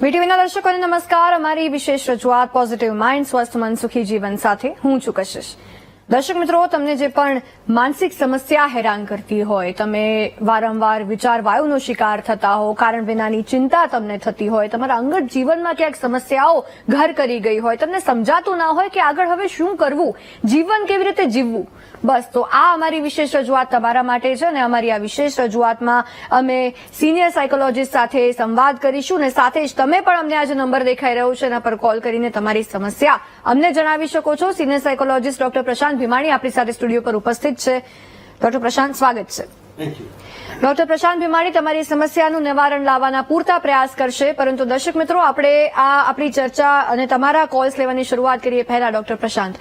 વીટીવીના દર્શકોને નમસ્કાર. અમારી વિશેષ રજૂઆત પોઝિટિવ માઇન્ડ સ્વસ્થ મન સુખી જીવન સાથે હું છું કશિશ. દર્શક મિત્રો, તમને જે પણ માનસિક સમસ્યા હેરાન કરતી હોય, તમે વારંવાર વિચાર વાયુનો શિકાર થતા હો, કારણ વિનાની ચિંતા તમને થતી હોય, તમારા અંગત જીવનમાં ક્યાંક સમસ્યાઓ ઘર કરી ગઈ હોય, તમને સમજાતું ના હોય કે આગળ હવે શું કરવું, જીવન કેવી રીતે જીવવું, બસ તો આ અમારી વિશેષ રજૂઆત તમારા માટે છે. અને અમારી આ વિશેષ રજૂઆતમાં અમે સિનિયર સાયકોલોજીસ્ટ સાથે સંવાદ કરીશું અને સાથે જ તમે પણ અમને આ જે નંબર દેખાઈ રહ્યો છે એના પર કોલ કરીને તમારી સમસ્યા અમને જણાવી શકો છો. સિનિયર સાયકોલોજીસ્ટ ડોક્ટર પ્રશાંત ભીમાણી આપણી સાથે સ્ટુડિયો પર ઉપસ્થિત છે. ડોક્ટર પ્રશાંત, સ્વાગત છે. ડોક્ટર પ્રશાંત ભીમાણી તમારી સમસ્યાનું નિવારણ લાવવાના પૂરતા પ્રયાસ કરશે, પરંતુ દર્શક મિત્રો, આપણે આપણી ચર્ચા અને તમારા કોલ્સ લેવાની શરૂઆત કરીએ પહેલા ડોક્ટર પ્રશાંત,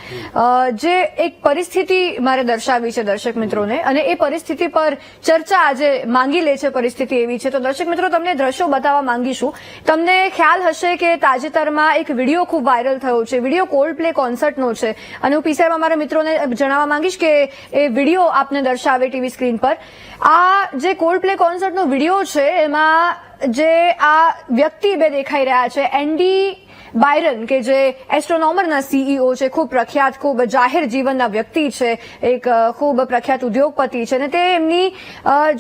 જે એક પરિસ્થિતિ મારે દર્શાવી છે દર્શક મિત્રોને, અને એ પરિસ્થિતિ પર ચર્ચા આજે માંગી લે છે. પરિસ્થિતિ એવી છે તો દર્શક મિત્રો, તમને દ્રશ્યો બતાવવા માંગીશું. તમને ખ્યાલ હશે કે તાજેતરમાં એક વિડીયો ખૂબ વાયરલ થયો છે. વિડીયો કોલ્ડ પ્લે કોન્સર્ટનો છે અને હું પીસાહેબ અમારા મિત્રોને જણાવવા માંગીશ કે એ વિડીયો આપને દર્શાવે ટીવી સ્ક્રીન પર. આ જે કોલ્ડ પ્લે કોન્સર્ટનો વિડીયો છે એમાં જે આ વ્યક્તિ બે દેખાઈ રહ્યા છે, એન્ડી બાયરન, કે જે એસ્ટ્રોનોમરના સીઈઓ છે, ખૂબ પ્રખ્યાત, ખૂબ જાહેર જીવનના વ્યક્તિ છે, એક ખૂબ પ્રખ્યાત ઉદ્યોગપતિ છે, અને તે એમની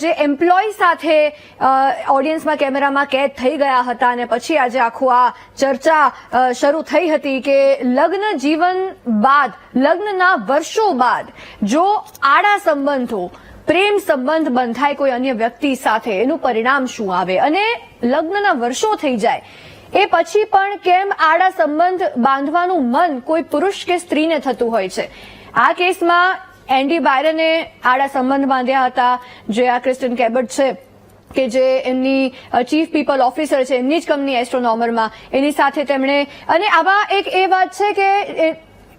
જે એમ્પ્લોય સાથે ઓડિયન્સમાં કેમેરામાં કેદ થઈ ગયા હતા અને પછી આજે આખું આ ચર્ચા શરૂ થઈ હતી કે લગ્ન જીવન બાદ, લગ્નના વર્ષો બાદ જો આડા સંબંધો, પ્રેમ સંબંધ બંધાય કોઈ અન્ય વ્યક્તિ સાથે, એનું પરિણામ શું આવે, અને લગ્નના વર્ષો થઈ જાય એ પછી પણ કેમ આડા સંબંધ બાંધવાનું મન કોઈ પુરુષ કે સ્ત્રીને થતું હોય છે. આ કેસમાં એન્ડી બાયરને આડા સંબંધ બાંધ્યા હતા. જે આ ક્રિસ્ટન કેબર્ટ છે કે જે એમની ચીફ પીપલ ઓફિસર છે એમની જ કંપની એસ્ટ્રોનોમરમાં, એની સાથે તેમણે, અને આમાં એક એ વાત છે કે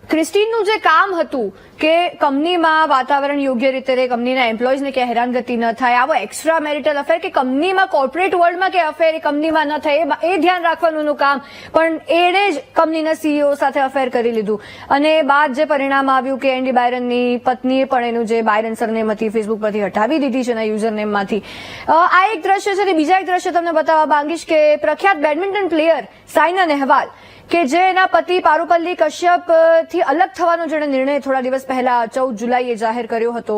ક્રિસ્ટીનનું જે કામ હતું કે કંપનીમાં વાતાવરણ યોગ્ય રીતે રહે, કંપનીના એમ્પ્લોઈઝને કે હેરાનગતિ ન થાય, આવો એક્સ્ટ્રા મેરિટલ અફેર કે કંપનીમાં, કોર્પોરેટ વર્લ્ડમાં કે અફેર એ કંપનીમાં ન થાય એ ધ્યાન રાખવાનું કામ પણ એણે જ કંપનીના સીઈઓ સાથે અફેર કરી લીધું. અને બાદ જે પરિણામ આવ્યું કે એન્ડી બાયરનની પત્નીએ પણ એનું જે બાયરન સરનેમ હતી ફેસબુક પરથી હટાવી દીધી છે એના યુઝરનેમમાંથી. આ એક દ્રશ્ય છે. બીજા એક દ્રશ્ય તમને બતાવવા માંગીશ કે પ્રખ્યાત બેડમિન્ટન પ્લેયર સાયના નેહવાલ, કે જે એના પતિ પારુપલ્લી કશ્યપ થી અલગ થવાનો જેણે નિર્ણય થોડા દિવસ પહેલા 14 જુલાઈએ જાહેર કર્યો હતો.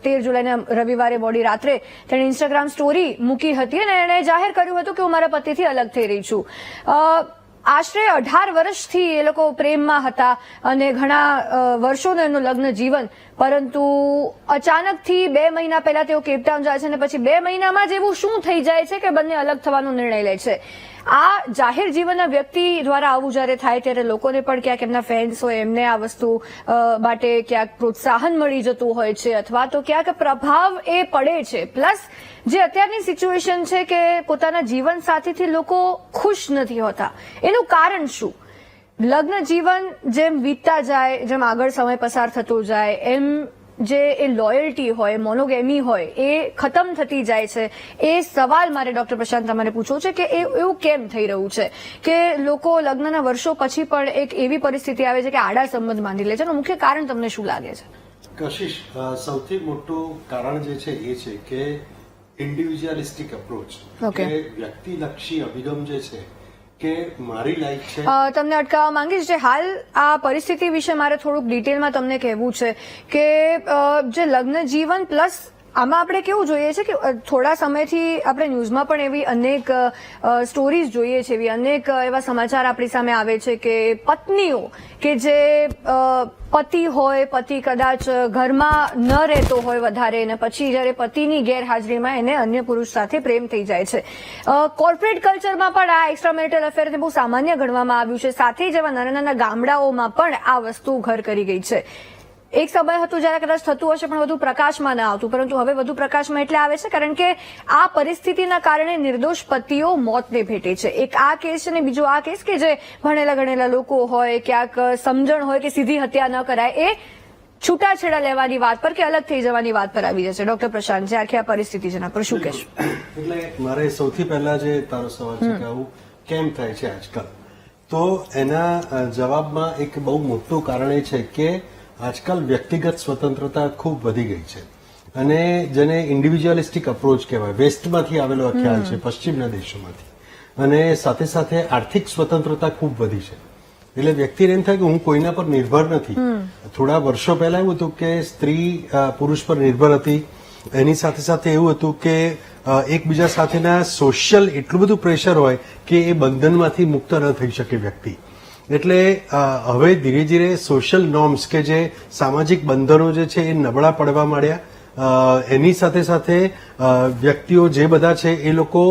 13 જુલાઈના રવિવારે મોડી રાત્રે તેણે ઇન્સ્ટાગ્રામ સ્ટોરી મૂકી હતી અને એણે જાહેર કર્યું હતું કે હું મારા પતિથી અલગ થઈ રહી છું. આશરે 18 વર્ષથી એ લોકો પ્રેમમાં હતા અને ઘણા વર્ષોનું એમનું લગ્ન જીવન, પરંતુ અચાનકથી 2 મહિના પહેલા તેઓ કેપટાઉન જાય છે અને પછી 2 મહિનામાં જ એવું શું થઈ જાય છે કે બંને અલગ થવાનો નિર્ણય લે છે. આ જાહેર જીવનના વ્યક્તિ દ્વારા આવું જયારે થાય ત્યારે લોકોને પણ ક્યાંક એમના ફેન્સ હોય એમને આ વસ્તુ માટે ક્યાંક પ્રોત્સાહન મળી જતું હોય છે, અથવા તો ક્યાંક પ્રભાવ એ પડે છે. પ્લસ જે અત્યારની સિચ્યુએશન છે કે પોતાના જીવન સાથીથી લોકો ખુશ નથી હોતા. એનું કારણ શું? લગ્ન જીવન જેમ વીતતા જાય, જેમ આગળ સમય પસાર થતો જાય, એમ જે એ લોયલ્ટી હોય, મોનોગેમી હોય, એ ખતમ થતી જાય છે. એ સવાલ મારે ડોક્ટર પ્રશાંત તમારે પૂછવો છે કે એવું કેમ થઈ રહ્યું છે કે લોકો લગ્નના વર્ષો પછી પણ એક એવી પરિસ્થિતિ આવે છે કે આડા સંબંધ બાંધી લે છે. એનું મુખ્ય કારણ તમને શું લાગે છે? કશિશ, સૌથી મોટું કારણ જે છે એ છે કે ઇન્ડિવિજ્યુઅલિસ્ટિક અપ્રોચ, કે વ્યક્તિલક્ષી અભિગમ જે છે કે મારી લાઈફ છે. તમને અટકાવવા માંગીશ, જે હાલ આ પરિસ્થિતિ વિશે મારે થોડુંક ડિટેલમાં તમને કહેવું છે કે જે લગ્ન જીવન પ્લસ આમાં આપણે કેવું જોઈએ છે કે થોડા સમયથી આપણે ન્યૂઝમાં પણ એવી અનેક સ્ટોરીઝ જોઈએ છે, એવી અનેક એવા સમાચાર આપણી સામે આવે છે કે પત્નીઓ કે જે પતિ હોય, પતિ કદાચ ઘરમાં ન રહેતો હોય વધારે, ને પછી જયારે પતિની ગેરહાજરીમાં એને અન્ય પુરુષ સાથે પ્રેમ થઈ જાય છે. કોર્પોરેટ કલ્ચરમાં પણ આ એક્સ્ટ્રા મેરિટલ અફેરને બહુ સામાન્ય ગણવામાં આવ્યું છે. સાથે જ એવા નાના નાના ગામડાઓમાં પણ આ વસ્તુ ઘર કરી ગઈ છે. એક સમય હતું જયારે કદાચ થતું હશે પણ વધુ પ્રકાશમાં ન આવતું, પરંતુ હવે વધુ પ્રકાશમાં એટલે આવે છે કારણ કે આ પરિસ્થિતિના કારણે નિર્દોષ પતિઓ મોતને ભેટે છે. એક આ કેસ છે ને બીજો આ કેસ કે જે ભણેલા ગણેલા લોકો હોય, ક્યાંક સમજણ હોય કે સીધી હત્યા ન કરાય, એ છૂટાછેડા લેવાની વાત પર કે અલગ થઈ જવાની વાત પર આવી જશે. ડોક્ટર પ્રશાંત, જે આખી આ પરિસ્થિતિ છે એના પર શું કહેશો? એટલે મારે સૌથી પહેલા જે તારો સવાલ છે કે આવું કેમ થાય છે આજકાલ, તો એના જવાબમાં એક બહુ મોટું કારણ એ છે કે આજકાલ વ્યક્તિગત સ્વતંત્રતા ખૂબ વધી ગઈ છે અને જેને ઇન્ડિવિજ્યુઅલિસ્ટિક અપ્રોચ કહેવાય, વેસ્ટમાંથી આવેલો ખ્યાલ છે, પશ્ચિમના દેશોમાંથી. અને સાથે સાથે આર્થિક સ્વતંત્રતા ખૂબ વધી છે. એટલે વ્યક્તિને એમ થાય કે હું કોઈના પર નિર્ભર નથી. થોડા વર્ષો પહેલા એવું હતું કે સ્ત્રી પુરુષ પર નિર્ભર હતી. એની સાથે સાથે એવું હતું કે એકબીજા સાથેના સોશિયલ એટલું બધું પ્રેશર હોય કે એ બંધનમાંથી મુક્ત ન થઈ શકે વ્યક્તિ. એટલે હવે ધીરે ધીરે સોશિયલ નોર્મ્સ કે જે સામાજિક બંધનો જે છે એ નબળા પડવા માંડ્યા. એની સાથે સાથે વ્યક્તિઓ જે બધા છે એ લોકો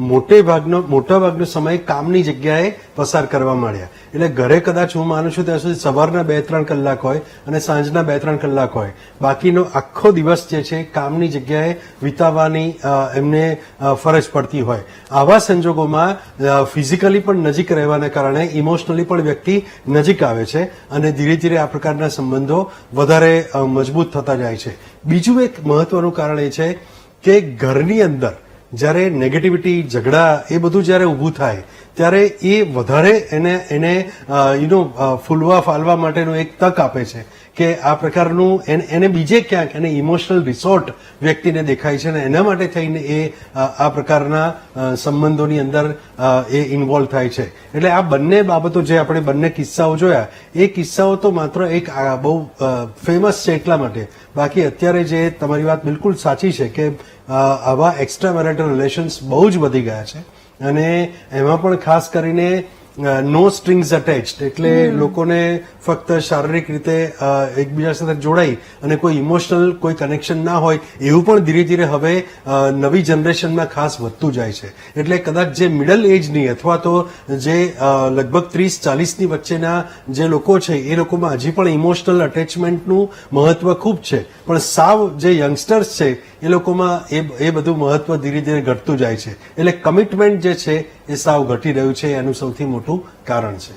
મોટા ભાગનો સમય કામની જગ્યાએ પસાર કરવા માંડ્યા. એટલે ઘરે કદાચ હું માનું છું ત્યાં સુધી સવારના 2-3 કલાક હોય અને સાંજના 2-3 કલાક હોય. બાકીનો આખો દિવસ જે છે કામની જગ્યાએ વિતાવવાની એમને ફરજ પડતી હોય. આવા સંજોગોમાં ફિઝિકલી પણ નજીક રહેવાના કારણે ઇમોશનલી પણ વ્યક્તિ નજીક આવે છે અને ધીરે ધીરે આ પ્રકારના સંબંધો વધારે મજબૂત થતા જાય છે. બીજું એક મહત્વનું કારણ એ છે કે ઘરની અંદર જ્યારે નેગેટિવિટી, ઝઘડા એ બધું જ્યારે ઊભું થાય ત્યારે એ વધારે એને ફૂલવા ફાલવા માટેનું એક તક આપે છે કે આ પ્રકારનું એને બીજે ક્યાંક એને ઇમોશનલ રિસોર્ટ વ્યક્તિને દેખાય છે અને એના માટે થઈને એ આ પ્રકારના સંબંધોની અંદર એ ઇન્વોલ્વ થાય છે. એટલે આ બંને બાબતો જે આપણે બંને કિસ્સાઓ જોયા એ કિસ્સાઓ તો માત્ર એક બહુ ફેમસ છે એટલા માટે. બાકી અત્યારે જે તમારી વાત બિલકુલ સાચી છે કે આવા એક્સ્ટ્રા મેરિટલ રિલેશન્સ બહુ જ વધી ગયા છે અને એમાં પણ ખાસ કરીને નો સ્ટ્રિંગ્સ અટેચ્ડ એટલે લોકોને ફક્ત શારીરિક રીતે એકબીજા સાથે જોડાઈ અને કોઈ ઇમોશનલ કોઈ કનેક્શન ના હોય એવું પણ ધીરે ધીરે હવે નવી જનરેશનમાં ખાસ વધતું જાય છે. એટલે કદાચ જે મિડલ એજની અથવા તો જે લગભગ 30-40ની વચ્ચેના જે લોકો છે એ લોકોમાં હજી પણ ઇમોશનલ અટેચમેન્ટનું મહત્વ ખૂબ છે, પણ સાવ જે યંગસ્ટર્સ છે એ લોકોમાં એ બધું મહત્વ ધીરે ધીરે ઘટતું જાય છે. એટલે કમિટમેન્ટ જે છે એ સાવ ઘટી રહ્યું છે, એનું સૌથી મોટું કારણ છે.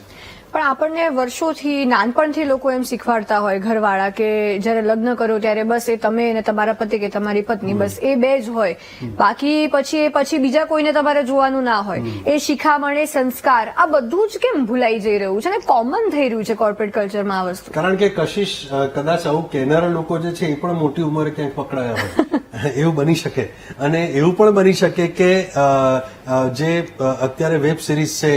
પણ આપણને વર્ષોથી નાનપણથી લોકો એમ શીખવાડતા હોય ઘરવાળા કે જ્યારે લગ્ન કરો ત્યારે બસ એ તમે અને તમારા પતિ કે તમારી પત્ની બસ એ બે જ હોય, બાકી પછી બીજા કોઈને તમારે જોવાનું ના હોય. એ શિખામણ, એ સંસ્કાર આ બધું જ કેમ ભૂલાઈ જઈ રહ્યું છે અને કોમન થઈ રહ્યું છે કોર્પોરેટ કલ્ચરમાં આ વસ્તુ? કારણ કે કશિશ કદાચ આવું કહેનારા લોકો જે છે એ પણ મોટી ઉંમરે ક્યાંક પકડાયા હોય એવું બની શકે. અને એવું પણ બની શકે કે જે અત્યારે વેબ સિરીઝ છે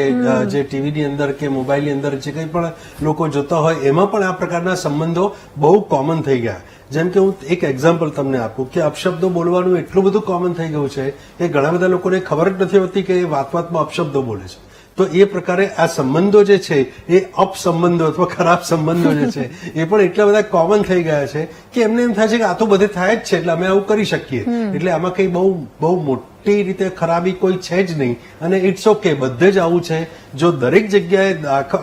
જે ટીવીની અંદર કે મોબાઈલની અંદર જે કંઈ પણ લોકો જોતા હોય એમાં પણ આ પ્રકારના સંબંધો બહુ કોમન થઈ ગયા. જેમ કે હું એક એક્ઝામ્પલ તમને આપું કે અપશબ્દો બોલવાનું એટલું બધું કોમન થઈ ગયું છે કે ઘણા બધા લોકોને ખબર જ નથી હોતી કે એ વાતમાં અપશબ્દો બોલે છે. તો એ પ્રકારે આ સંબંધો જે છે એ અપસંબંધો અથવા ખરાબ સંબંધો જે છે એ પણ એટલા બધા કોમન થઈ ગયા છે કે એમને એમ થાય છે કે આ તો બધે થાય જ છે એટલે અમે આવું કરી શકીએ. એટલે આમાં કઈ બહુ મોટી રીતે ખરાબી કોઈ છે જ નહીં અને ઇટ્સ ઓકે, બધે જ આવું છે. જો દરેક જગ્યાએ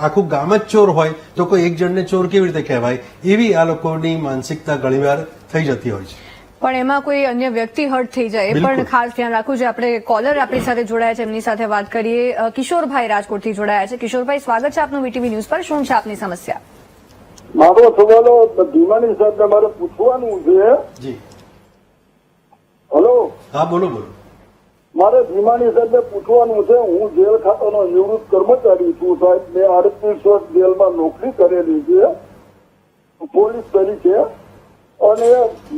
આખું ગામ જ ચોર હોય તો કોઈ એક જણને ચોર કેવી રીતે કહેવાય? એવી આ લોકોની માનસિકતા ઘણીવાર થઈ જતી હોય છે. પણ એમાં કોઈ અન્ય વ્યક્તિ હર્ટ થઈ જાય એ પણ ખાસ ધ્યાન રાખવું છે. આપણે કોલર આપણી સાથે જોડાયા છે, એમની સાથે વાત કરીએ. કિશોરભાઈ રાજકોટથી જોડાયા છે. કિશોરભાઈ, સ્વાગત છે આપનું વીટીવી ન્યૂઝ પર. શું છે આપની સમસ્યા? મારો સવાલો ધીમાની સાહેબને મારે પૂછવાનું છે. જી, હલો. હા, બોલો. મારે ધીમાની સાહેબને પૂછવાનું છે. હું જેલ ખાતાનો નિવૃત્ત કર્મચારી છું સાહેબ. મેં 38 વર્ષ જેલમાં નોકરી કરેલી છે પોલીસ તરીકે, અને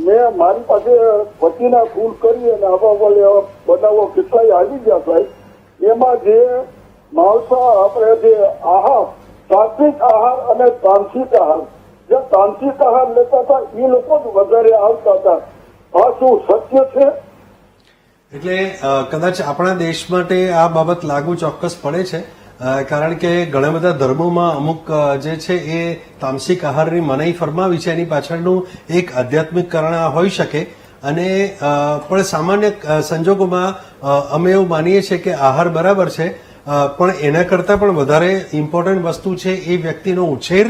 મેં મારી પાસે પતિના ખૂન કરી અને આવા બનાવો કેટલાય આવી ગયા સાહેબ. એમાં જે માવસા આપણે જે આહાર, સાત્વિક આહાર અને તામસિક આહાર, જે તામસિક આહાર લેતા હતા એ લોકો જ વધારે આવતા હતા. આ શું સત્ય છે? એટલે કદાચ આપણા દેશ માટે આ બાબત લાગુ ચોક્કસ પડે છે, કારણ કે ઘણા બધા ધર્મોમાં અમુક જે છે એ તામસિક આહારની મનાઈ ફરમાવી છે. એની પાછળનું એક આધ્યાત્મિક કારણ હોઈ શકે. અને પણ સામાન્ય સંજોગોમાં અમે એવું માનીએ છીએ કે આહાર બરાબર છે, પણ એના કરતાં પણ વધારે ઇમ્પોર્ટન્ટ વસ્તુ છે એ વ્યક્તિનો ઉછેર,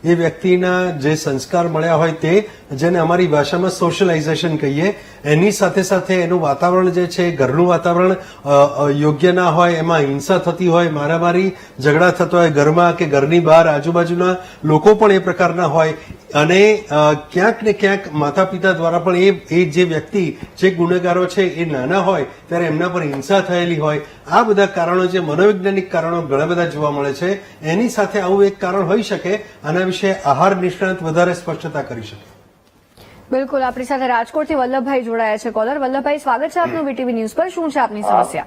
એ વ્યક્તિના જે સંસ્કાર મળ્યા હોય તે, જેને અમારી ભાષામાં સોશિયલાઇઝેશન કહીએ. એની સાથે સાથે એનું વાતાવરણ જે છે ઘરનું વાતાવરણ યોગ્ય ના હોય, એમાં હિંસા થતી હોય, મારામારી ઝઘડા થતો હોય ઘરમાં કે ઘરની બહાર આજુબાજુના લોકો પણ એ પ્રકારના હોય, અને ક્યાંક ને ક્યાંક માતા પિતા દ્વારા પણ એ જે વ્યક્તિ જે ગુનેગારો છે એ નાના હોય ત્યારે એમના પર હિંસા થયેલી હોય. આ બધા કારણો જે મનોવૈજ્ઞાનિક કારણો ઘણા બધા જોવા મળે છે, એની સાથે આવું એક કારણ હોઈ શકે. આના વિશે આહાર નિષ્ણાત વધારે સ્પષ્ટતા કરી શકે. બિલકુલ. આપણી સાથે રાજકોટથી વલ્લભભાઈ જોડાયા છે કોલર. વલ્લભભાઈ, સ્વાગત છે આપનું વીટીવી ન્યૂઝ પર. શું છે આપની સમસ્યા?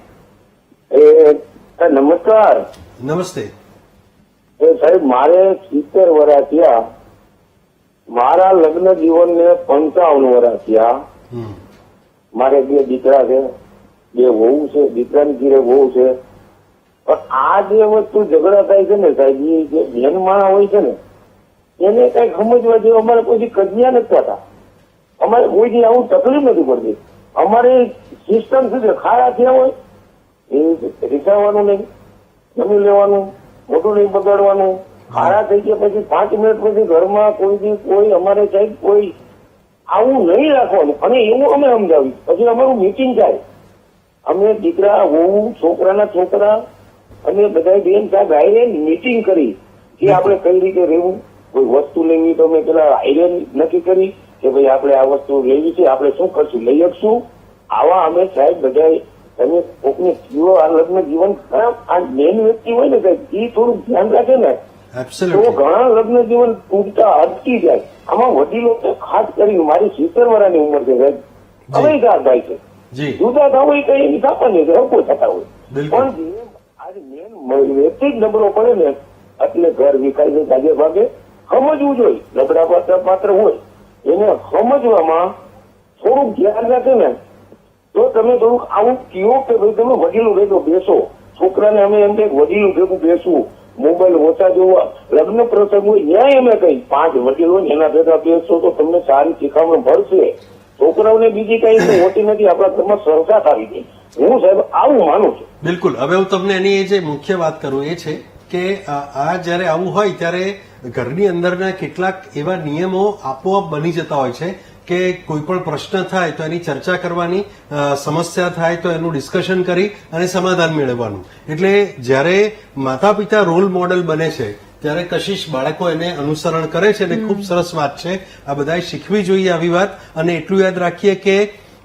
સાહેબ નમસ્કાર. નમસ્તે. એ સાહેબ મારે 70 વર્ષ થયા. મારા લગ્ન જીવનને 55 વર્ષ થયા. હમ. મારે 2 દીકરા છે, 2 વહુ છે, દીકરાની ઘીરે વહુ છે. પણ આ જે વસ્તુ ઝઘડા થાય છે ને સાહેબ, એ જે બેન માણા હોય છે ને એને કઈક સમજવા જેવું અમારે કોઈ કજિયા નથી થતા. અમારે કોઈ આવું તકલીફ નથી પડતી. અમારે સિસ્ટમ શું છે, ખાયા થયા હોય એ રીસાવાનું નહીં, જમી લેવાનું, મોટું નહીં બગાડવાનું. ખાડા થઈ ગયા પછી 5 મિનિટ પછી ઘરમાં કોઈ અમારે સાહેબ કોઈ આવું નહીં રાખવાનું. અને એવું અમે સમજાવ્યું. પછી અમારું મીટિંગ થાય. અમે દીકરા વહુ છોકરાના છોકરા અને બધા બેન સાહેબ આવીને મીટિંગ કરી કે આપણે કઈ રીતે રહેવું. કોઈ વસ્તુ લેવી તો અમે પેલા આઈડિયા નક્કી કરી કે ભાઈ આપણે આ વસ્તુ લેવી છે, આપણે શું કરશું, લઈ શકશું. આવા અમે સાહેબ બધા તમે કોકને જીવો આ લગ્ન જીવન ખરાબ આ મેન વ્યક્તિ હોય ને સાહેબ એ થોડુંક ધ્યાન રાખે ને તો એબ્સોલ્યુટલી. ઘણા લગ્ન જીવન તૂટતા અટકી જાય. આમાં વડીલો તો ખાસ કરીને મારી 70 વર્ષની ઉંમર છે સાહેબ, હવે થાય છે જી. જુદા થવું હોય કઈ એની સામાન્ય છે, હકો થતા હોય. બિલકુલ. પણ આજે મેન વ્યક્તિ જ નબળો પડે ને એટલે ઘર વિખાય છે. ભાગે ભાગે સમજવું જોઈએ. નબળા પાત્ર હોય એને સમજવામાં થોડુંક ધ્યાન રાખે ને તો તમે થોડુંક આવું કયો કે ભાઈ તમે વડીલું ભેગો બેસો. છોકરાને અમે એમ કે વડીલું ભેગું બેસવું, મોબાઈલ ઓછા જોવા, લગ્ન પ્રસંગ હોય ન્યાય અમે કઈ 5 વડીલો એના ભેગા બેસો તો તમને સારી શીખામણ મળશે. છોકરાઓને બીજી કઈ હોતી નથી. આપણા ઘરમાં સરકાર આવી ગઈ. હું સાહેબ આવું માનું છું. બિલકુલ. હવે હું તમને એની એ જે મુખ્ય વાત કરું એ છે કે આ જયારે આવું હોય ત્યારે ઘરની અંદરના કેટલાક એવા નિયમો આપોઆપ બની જતા હોય છે કે કોઈ પણ પ્રશ્ન થાય તો એની ચર્ચા કરવાની, સમસ્યા થાય તો એનું ડિસ્કશન કરી અને સમાધાન મેળવવાનું. એટલે જ્યારે માતા પિતા રોલ મોડેલ બને છે ત્યારે કશિશ બાળકો એને અનુસરણ કરે છે અને ખૂબ સરસ વાત છે. આ બધાએ શીખવી જોઈએ આવી વાત. અને એટલું યાદ રાખીએ કે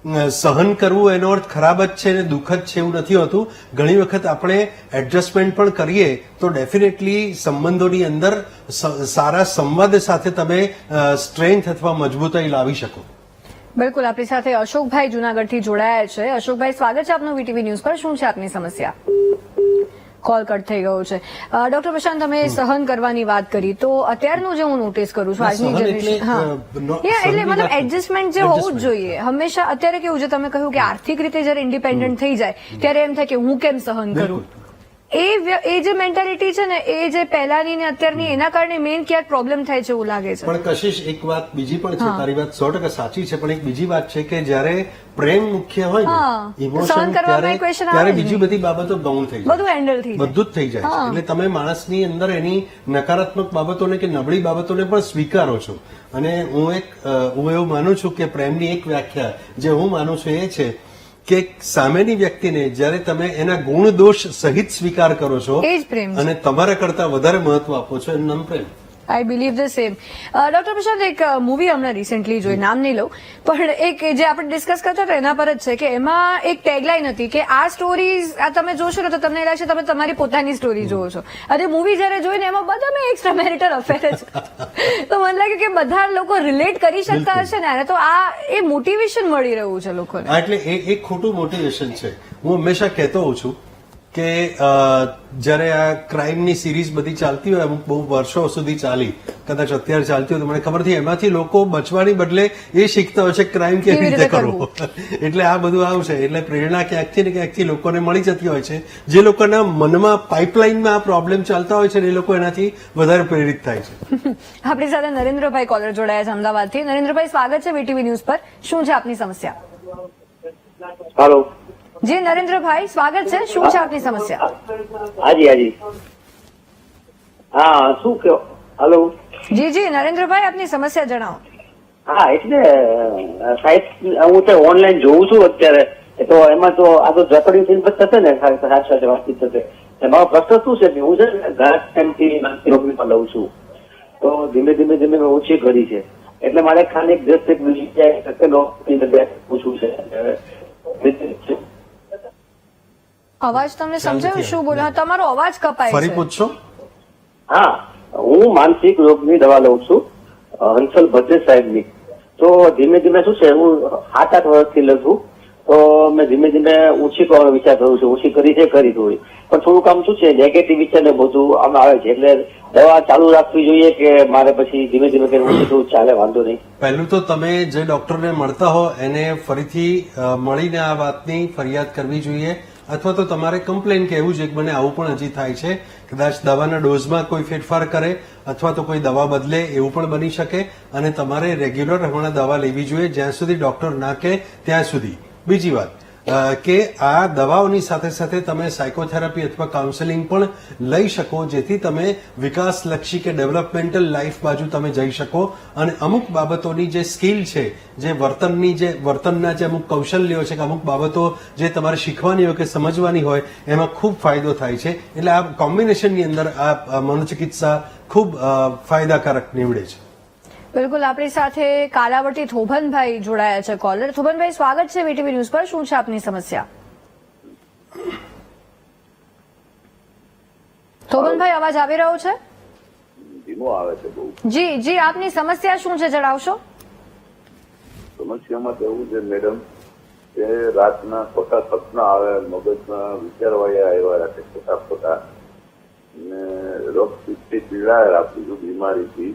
સહન કરવું એનો અર્થ ખરાબ જ છે અને દુઃખદ છે એવું નથી હોતું. ઘણી વખત આપણે એડજસ્ટમેન્ટ પણ કરીએ તો ડેફિનેટલી સંબંધોની અંદર સારા સંવાદ સાથે તમે સ્ટ્રેન્થ અથવા મજબૂતાઈ લાવી શકો. બિલકુલ. આપણી સાથે અશોકભાઈ જુનાગઢથી જોડાયા છે. અશોકભાઈ, સ્વાગત છે આપનું વીટીવી ન્યૂઝ પર. શું છે આપની સમસ્યા? કોલ કટ થઈ ગયો છે. ડોક્ટર પ્રશાંત, તમે સહન કરવાની વાત કરી તો અત્યારનું જે હું નોટિસ કરું છું આજની જનરેશન, એટલે મતલબ એડજસ્ટમેન્ટ જે હોવું જ જોઈએ હંમેશા. અત્યારે કેવું છે, તમે કહ્યું કે આર્થિક રીતે જયારે ઇન્ડિપેન્ડન્ટ થઈ જાય ત્યારે એમ થાય કે હું કેમ સહન કરું. એ જે મેન્ટાલિટી છે ને એ જે પહેલાની ને અત્યારની એના કારણે મેઇન ક્યાંક પ્રોબ્લેમ થાય છે એવું લાગે છે. પણ કશિશ એક વાત બીજી પણ છે, તારી વાત 100% સાચી છે, પણ એક બીજી વાત છે કે જયારે પ્રેમ મુખ્ય હોય ને, ઇમોશન, ત્યારે બીજી બધી બાબતો ગૌણ થઈ જાય, બધું હેન્ડલ થઈ જાય, બધું જ થઈ જાય છે. એટલે તમે માણસની અંદર એની નકારાત્મક બાબતોને કે નબળી બાબતોને પણ સ્વીકારો છો. અને હું એવું માનું છું કે પ્રેમની એક વ્યાખ્યા જે હું માનું છું એ છે કે સામેની વ્યક્તિને જ્યારે તમે એના ગુણ દોષ સહિત સ્વીકાર કરો છો એ જ પ્રેમ છે. અને તમારા કરતા વધારે મહત્વ આપો છો એનું નામ પ્રેમ. I believe the same. Doctor Prashant, એક મૂવી હમણાં રિસેન્ટલી જોઈ, નામ નહીં લઉં, પણ એક જે આપણે ડિસ્કસ કરતા હતા એના પર જ છે કે એમાં એક ટેગલાઈન હતી કે આ સ્ટોરીઝ આ તમે જોશો ને તો તમને લાગશે તમે તમારી પોતાની સ્ટોરી જોવો છો. અને મૂવી જયારે જોઈને એમાં બધા મેં એક્સ્ટ્રા મેરિટલ અફેર જ તો મને લાગે કે બધા લોકો રિલેટ કરી શકતા હશે ને. તો આ એ મોટિવેશન મળી રહ્યું છે લોકોને. એટલે એ એક ખોટું મોટિવેશન છે. હું હંમેશા કહેતો હોઉં છું કે જયારે આ ક્રાઇમની સિરીઝ બધી ચાલતી હોય, અમુક બહુ વર્ષો સુધી ચાલી, કદાચ અત્યારે ચાલતી હોય તો મને ખબર નથી, એમાંથી લોકો બચવાની બદલે એ શીખતા હોય છે ક્રાઇમ કેવી રીતે કરવો. એટલે આ બધું આવું છે. એટલે પ્રેરણા ક્યાંકથી ને ક્યાંકથી લોકોને મળી જતી હોય છે. જે લોકોના મનમાં પાઇપલાઇનમાં આ પ્રોબ્લેમ ચાલતા હોય છે એ લોકો એનાથી વધારે પ્રેરિત થાય છે. આપણી સાથે નરેન્દ્રભાઈ કોલર જોડાયા છે અમદાવાદથી. નરેન્દ્રભાઈ, સ્વાગત છે વીટીવી ન્યૂઝ પર. શું છે આપની સમસ્યા? હાલો જી નરેન્દ્રભાઈ, સ્વાગત છે. શું છે આપની સમસ્યા? હાજી હાજી. હા શું કયો? હાલો. જી જી નરેન્દ્રભાઈ, આપની સમસ્યા જણાવો. હા એટલે સાહેબ હું તો ઓનલાઈન જોઉં છું અત્યારે, તો એમાં તો આ તો જકડી ફિલ્મ થશે ને સાથે વાતચીત થશે. મારો પ્રશ્ન શું છે કે હું છે ને ઘણા ટાઈમથી નોકરીમાં લઉં છું, તો ધીમે ધીમે ઓછી કરી છે. એટલે મારે ખાલી 10 મિનિટ પૂછવું છે. અવાજ તમને સમજાયું શું બોલો? તમારો અવાજ કપાય છે. ફરી પૂછશો? હા, હું માનસિક રોગની દવા લઉં છું હંસલ ભદ્રે સાહેબની. તો ધીમે ધીમે શું છે, હું 7-8 વર્ષથી લઉં છું. તો મેં ધીમે ધીમે ઓછી કરવાનો વિચાર કર્યો છે. ઓછી કરી છે ખરી થોડી, પણ થોડુંક આમ શું છે નેગેટિવ વિચાર ને બધું આમ આવે છે. એટલે દવા ચાલુ રાખવી જોઈએ કે મારે પછી ધીમે ધીમે કરીને ઓછી થોડું ચાલે, વાંધો નહીં? પહેલું તો તમે જે ડોક્ટરને મળતા હો એને ફરીથી મળીને આ વાતની ફરિયાદ કરવી જોઈએ, અથવા તો તમારે કમ્પ્લેન કહેવું જોઈએ કે મને આવું પણ હજી થાય છે, કદાચ દવાના ડોઝમાં કોઈ ફેરફાર કરે અથવા તો કોઈ દવા બદલે, એવું પણ બની શકે. અને તમારે રેગ્યુલર હમણાં દવા લેવી જોઈએ જ્યાં સુધી ડોક્ટર ના કહે ત્યાં સુધી. બીજી વાત કે આ દવાઓની સાથે સાથે તમે સાયકોથેરાપી અથવા કાઉન્સેલિંગ પણ લઈ શકો, જેથી તમે વિકાસલક્ષી કે ડેવલપમેન્ટલ લાઈફ બાજુ તમે જઈ શકો અને અમુક બાબતોની જે સ્કિલ છે, જે વર્તનના જે અમુક કૌશલ્યો છે કે અમુક બાબતો જે તમારે શીખવાની હોય કે સમજવાની હોય એમાં ખૂબ ફાયદો થાય છે. એટલે આ કોમ્બિનેશનની અંદર આ મનોચિકિત્સા ખૂબ ફાયદાકારક નીવડે છે. બિલકુલ, આપણી સાથે કાલાવટી થોભનભાઈ જોડાયા છે કોલર. થોભનભાઈ, સ્વાગત છે વીટીવી ન્યૂઝ પર. શું છે આપની સમસ્યા? થોભનભાઈ, અવાજ આવી રહ્યો છે? ધીમો આવે છે બહુ. જી જી, આપની સમસ્યા શું છે જણાવશો? સમસ્યામાં તો એવું છે મેડમ કે રાતના ખોટા સપના આવે, મગજમાં વિચારવાયા આવ્યા રાખે ખોટા ને રોગથી પીડાય રાખું બીમારીથી.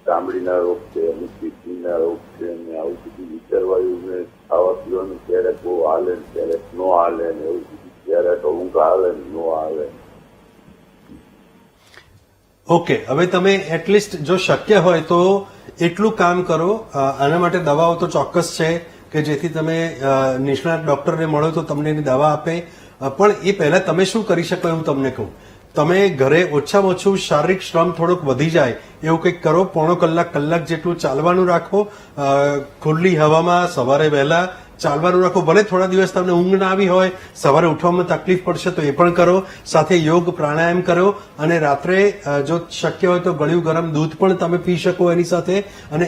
ચામડીના રોગ છે, અમુક કિડનીના રોગ છે, અને આવું બધું વિચારવાયું ને ખાવા પીવાનું ક્યારેક બહુ હાલે ને ક્યારેક નો હાલે ને એવું બધું, ક્યારેક ઊંઘ આવે ને નો આવે. ઓકે, હવે તમે એટલીસ્ટ જો શક્ય હોય તો એટલું કામ કરો. આના માટે દવાઓ તો ચોક્કસ છે કે જેથી તમે નિષ્ણાત ડોક્ટરને મળો તો તમને એની દવા આપે. પણ એ પહેલા તમે શું કરી શકો એવું તમને કહું. તમે ઘરે ઓછામાં ઓછું શારીરિક શ્રમ થોડોક વધી જાય એવું કંઈક કરો. પોણો કલાક જેટલું ચાલવાનું રાખો, ખુલ્લી હવામાં સવારે વહેલા ચાલવાનું રાખો. ભલે થોડા દિવસ તમને ઊંઘ ના આવી હોય, સવારે ઉઠવામાં તકલીફ પડશે તો એ પણ કરો. સાથે યોગ પ્રાણાયામ કરો અને રાત્રે જો શક્ય હોય તો ગળ્યું ગરમ દૂધ પણ તમે પી શકો એની સાથે, અને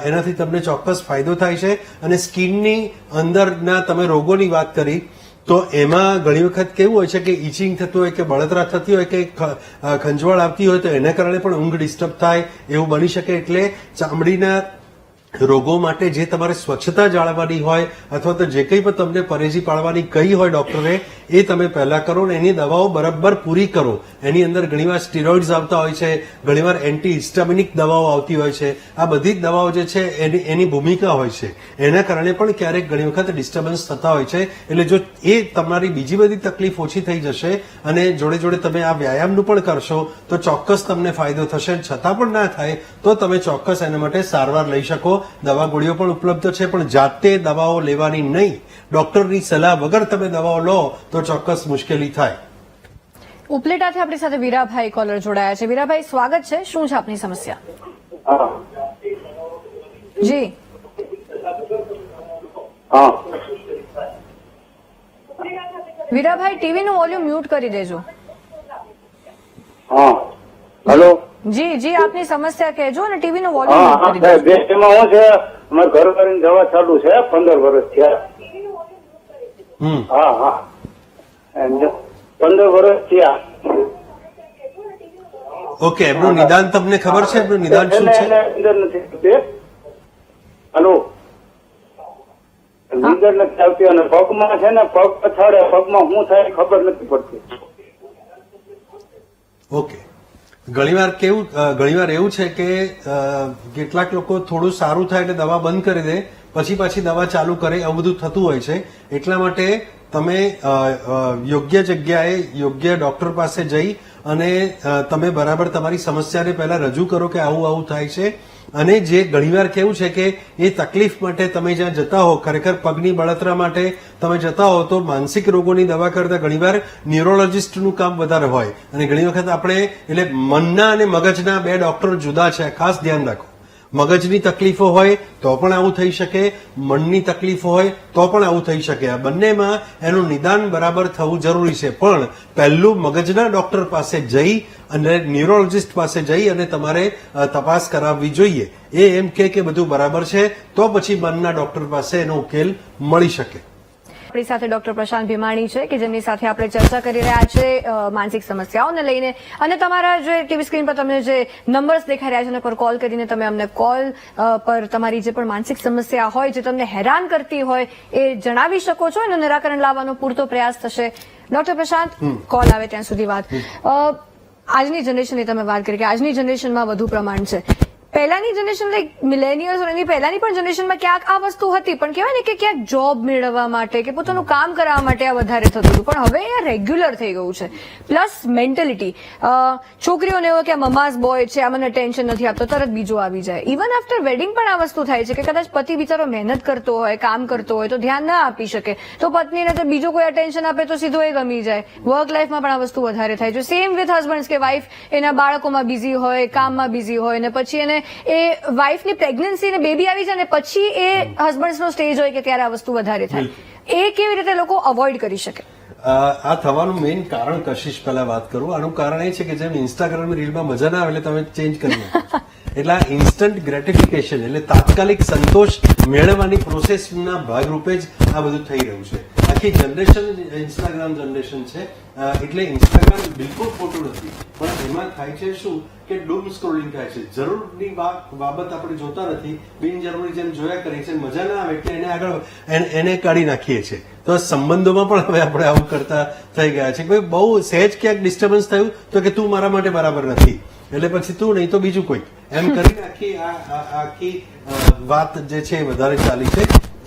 એનાથી તમને ચોક્કસ ફાયદો થાય છે. અને સ્કિનની અંદરના તમે રોગોની વાત કરી તો એમાં ઘણી વખત કેવું હોય છે કે ઇચિંગ થતું હોય કે બળતરા થતી હોય કે ખંજવાળ આવતી હોય તો એના કારણે પણ ઊંઘ ડિસ્ટર્બ થાય એવું બની શકે. એટલે ચામડીના રોગો માટે જે તમારે સ્વચ્છતા જાળવવાની હોય અથવા તો જે કંઈ પણ તમને પરેજી પાડવાની કહી હોય ડોક્ટરે એ તમે પહેલા કરો ને એની દવાઓ બરાબર પૂરી કરો. એની અંદર ઘણીવાર સ્ટીરોઇડ્સ આવતા હોય છે, ઘણીવાર એન્ટી હિસ્ટામિનિક દવાઓ આવતી હોય છે. આ બધી જ દવાઓ જે છે એની ભૂમિકા હોય છે. એના કારણે પણ ક્યારેક ઘણી વખત ડિસ્ટર્બન્સ થતા હોય છે. એટલે જો એ તમારી બીજી બધી તકલીફ ઓછી થઈ જશે અને જોડે જોડે તમે આ વ્યાયામનું પણ કરશો તો ચોક્કસ તમને ફાયદો થશે. છતાં પણ ના થાય તો તમે ચોક્કસ એના માટે સારવાર લઈ શકો. દવા ગોળીઓ પણ ઉપલબ્ધ છે, પણ જાતે દવાઓ લેવાની નહીં. ડોક્ટરની સલાહ વગર તમે દવાઓ લો તો ચોક્કસ મુશ્કેલી થાય. ઉપલેટાથી આપણી સાથે વીરાભાઈ કોલર જોડાયા છે. વીરાભાઈ, સ્વાગત છે. શું છે આપની સમસ્યા? જી વીરાભાઈ, ટીવીનું વોલ્યુમ મ્યુટ કરી દેજો. હેલો. જી જી, આપની સમસ્યા કહેજો અને ટીવીનું વોલ્યુમ મ્યુટ કરી દેજો. બેસ્ટમાં શું છે, અમારે ઘર કરીને દવા ચાલુ છે 15 વર્ષ થયા. હા 15 વર્ષ થયા. ઓકે, એમનું નિદાન તમને ખબર છે? એમનું નિદાન શું છે? અંદર નથી. હેલો. નીંદર નથી આવતી અને પગમાં છે ને પગ પછાડે, પગમાં શું થાય ખબર નથી પડતી. ઓકે, ઘણીવાર એવું છે કે કેટલાક લોકો થોડું સારું થાય એટલે દવા બંધ કરી દે, પછી પાછી દવા ચાલુ કરે, આવું બધું થતું હોય છે. એટલા માટે તમે યોગ્ય જગ્યાએ યોગ્ય ડોક્ટર પાસે જઈ અને તમે બરાબર તમારી સમસ્યાને પહેલા રજૂ કરો કે આવું થાય છે. અને જે ઘણીવાર કેવું છે કે એ તકલીફ માટે તમે જ્યાં જતા હો, ખરેખર પગની બળતરા માટે તમે જતા હો તો માનસિક રોગોની દવા કરતા ઘણીવાર ન્યુરોલોજીસ્ટનું કામ વધારે હોય. અને ઘણી વખત આપણે એટલે મનના અને મગજના બે ડોક્ટર જુદા છે, ખાસ ધ્યાન રાખો. મગજની તકલીફો હોય તો પણ આવું થઈ શકે, મનની તકલીફો હોય તો પણ આવું થઈ શકે. આ બંનેમાં એનું નિદાન બરાબર થવું જરૂરી છે. પણ પહેલું મગજના ડોક્ટર પાસે જઈ અને ન્યુરોલોજીસ્ટ પાસે જઈ અને તમારે તપાસ કરાવવી જોઈએ. એ એમ કે બધું બરાબર છે તો પછી મનના ડોક્ટર પાસે એનો ઉકેલ મળી શકે. આપણી સાથે ડોક્ટર પ્રશાંત ભીમાણી છે કે જેમની સાથે આપણે ચર્ચા કરી રહ્યા છે માનસિક સમસ્યાઓને લઈને, અને તમારા જે ટીવી સ્ક્રીન પર તમને જે નંબર્સ દેખાઈ રહ્યા છે એના પર કોલ કરીને તમે અમને કોલ પર તમારી જે પણ માનસિક સમસ્યા હોય, જે તમને હેરાન કરતી હોય એ જણાવી શકો છો. એનું નિરાકરણ લાવવાનો પૂરતો પ્રયાસ થશે. ડોક્ટર પ્રશાંત, કોલ આવે ત્યાં સુધી વાત. આજની જનરેશનની તમે વાત કરી કે આજની જનરેશનમાં વધુ પ્રમાણ છે. પહેલાની જનરેશન લાઈક મિલેનિયલ્સ એની પહેલાની પણ જનરેશનમાં ક્યાંક આ વસ્તુ હતી, પણ કહેવાય ને કે ક્યાંક જોબ મેળવવા માટે કે પોતાનું કામ કરવા માટે આ વધારે થતું હતું, પણ હવે એ રેગ્યુલર થઈ ગયું છે. પ્લસ મેન્ટેલિટી, છોકરીઓને એવો કે આ મમાસ બોય છે, આ મને ટેન્શન નથી આપતો, તરત બીજો આવી જાય. ઇવન આફ્ટર વેડિંગ પણ આ વસ્તુ થાય છે કે કદાચ પતિ બિચારો મહેનત કરતો હોય, કામ કરતો હોય તો ધ્યાન ના આપી શકે, તો પત્નીને તો બીજો કોઈ અટેન્શન આપે તો સીધો એ ગમી જાય. વર્ક લાઈફમાં પણ આ વસ્તુ વધારે થાય છે. સેમ વિથ હસબન્ડ્સ કે વાઇફ એના બાળકોમાં બિઝી હોય, કામમાં બિઝી હોય, ને પછી એને એ વાઇફની પ્રેગ્નન્સી ને બેબી આવી જાય ને પછી એ હસબન્ડ્સનો સ્ટેજ હોય કે ત્યારે આ વસ્તુ વધારે થાય. એ કેવી રીતે લોકો અવોઇડ કરી શકે? આ થવાનું મેઇન કારણ કશિશ પહેલા વાત કરું. આનું કારણ એ છે કે જેમ ઇન્સ્ટાગ્રામ રીલમાં મજા ના આવે એટલે તમે ચેન્જ કરી નાખો. એટલે આ ઇન્સ્ટન્ટ ગ્રેટિફિકેશન એટલે તાત્કાલિક સંતોષ મેળવવાની પ્રોસેસના ભાગરૂપે જ આ બધું થઈ રહ્યું છે. આખી જનરેશન ઇન્સ્ટાગ્રામ જનરેશન છે. એટલે ઇન્સ્ટાગ્રામ બિલકુલ ખોટું નથી, પણ એમાં થાય છે શું કે ડૂમ સ્ક્રોલિંગ થાય છે. જરૂરની બાબત આપણે જોતા નથી, બિનજરૂરી જેમ જોયા કરીએ છીએ, મજા ના આવે એટલે એને આગળ એને કાઢી નાખીએ છીએ. તો સંબંધોમાં પણ હવે આપણે આવું કરતા થઈ ગયા છે. ભાઈ બહુ સહેજ ક્યાંક ડિસ્ટર્બન્સ થયું તો કે તું મારા માટે બરાબર નથી, એટલે પછી તું નહીં તો બીજું કોઈ, એમ કરીને આખી વાત જે છે એ વધારે ચાલી છે.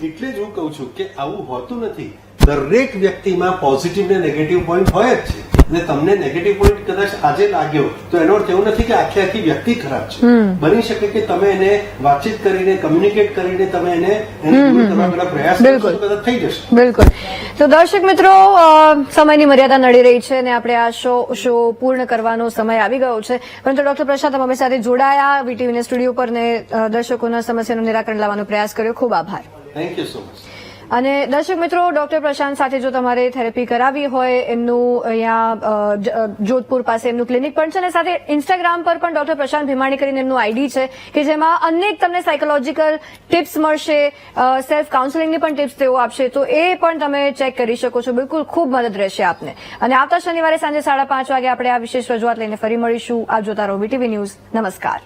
એટલે જ હું કહું છું કે આવું હોતું નથી. દરેક વ્યક્તિમાં પોઝિટિવ ને નેગેટિવ પોઈન્ટ હોય જ છે, અને તમને નેગેટિવ પોઈન્ટ કદાચ આજે લાગ્યો તો એનો અર્થ એવું નથી કે આખી વ્યક્તિ ખરાબ છે. બની શકે કે તમે એને વાતચીત કરીને, કમ્યુનિકેટ કરીને તમે એને દૂર કરવાનો પ્રયાસ કરશો તો કદાચ થઈ જશે. બિલકુલ. તો દર્શક મિત્રો, સમયની મર્યાદા નડી રહી છે અને આપણે આ શો પૂર્ણ કરવાનો સમય આવી ગયો છે, પરંતુ ડોક્ટર પ્રશાંત અમારી સાથે જોડાયા, વીટીવીના સ્ટુડિયો પર ને દર્શકોના સમસ્યાનું નિરાકરણ લાવવાનો પ્રયાસ કર્યો. ખૂબ આભાર. Thank you so much. અને દર્શક મિત્રો, ડોક્ટર પ્રશાંત સાથે જો તમારે થેરેપી કરાવી હોય, એમનું અહીંયા જોધપુર પાસે એમનું ક્લિનિક પણ છે, અને સાથે ઇન્સ્ટાગ્રામ પર પણ ડોક્ટર પ્રશાંત ભીમાણી કરીને એમનું આઈડી છે કે જેમાં અનેક તમને સાયકોલોજીકલ ટિપ્સ મળશે, સેલ્ફ કાઉન્સેલિંગની પણ ટિપ્સ તેઓ આપશે, તો એ પણ તમે ચેક કરી શકો છો. બિલકુલ ખૂબ મદદ રહેશે આપને. અને આવતા શનિવારે સાંજે 5:30 વાગે આપણે આ વિશેષ રજૂઆત લઈને ફરી મળીશું. આપ જોતા રહો વીટીવી ન્યૂઝ. નમસ્કાર.